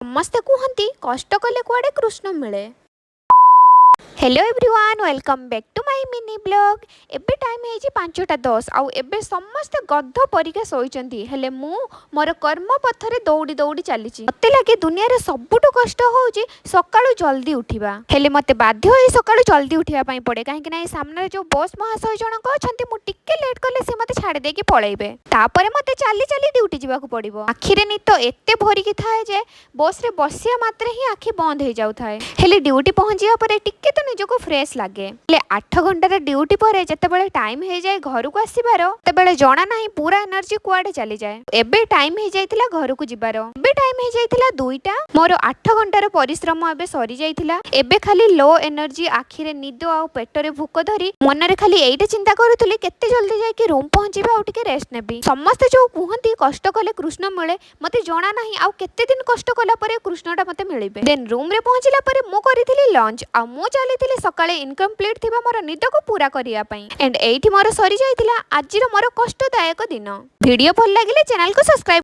ସମସ୍ତେ କୁହନ୍ତି କଷ୍ଟ କଲେ କୁଆଡ଼େ କୃଷ୍ଣ ମିଳେ। Hello everyone welcome back to my mini blog. एबे टाइम है 5:10 आउ एबे समस्त गध परिका सोइचंती हेले मु मोर कर्म पथरे दौड़ी दौड़ी चली मते लगे दुनिया रे सबुठु कष्ट होउची सकाळु जल्दी उठिबा। हेले मते बाध्य होई सकाळु जल्दी उठिबा पई पड़े काहे ना सामने जो बॉस महाशय जनक अछंती मु टिके लेट कले से मते छाड़ी दे के पळेइबे तापरे मते चाली चाली ड्यूटी जिबाकू पड़िबो। आखिरे नित एते भरिकी थाए जे बस रे बसिया मात्रे ही आखि बंद हो जाउ थाए। हेले ड्यूटी पहुंचिया परे टिके तो निजको फ्रेश लगे। हेले 8 घंटार ड्यूटी पर जेतेबेले टाइम हो जाए घर को आसीबार तेबेले जना नाही पूरा एनर्जी कुआडे चली जाए। एबे टाइम हो जाइतिला घर को जिबार एबे टाइम हो जाइतिला 2टा। मोर 8 घंटार परिश्रम एबे सरी जाइतिला। एबे खाली लो एनर्जी आखिरे निद आ पेटरे भूक धरी मनरे खाली एइटे चिंता करूथुली केते जल्दी जाई कि रूम पहुंचीबा आ टिके रेस्ट नेबी। समस्त जो कुहंती कष्ट कले कृष्ण मिले मते जना नाही आ केते दिन कष्ट कला परे कृष्णटा मते मिलिबे। देन रूम रे पहुंचिला परे मु करिथिली लंच आ मु चलीथिली सकाळे इनकम्प्लीट थिबा मोर निद को पूरा करिया पई एंड एइठी मोर सरी जाइतिला आजिर मोर कष्टदायक दिन। वीडियो भल लागिले चैनल को सब्सक्राइब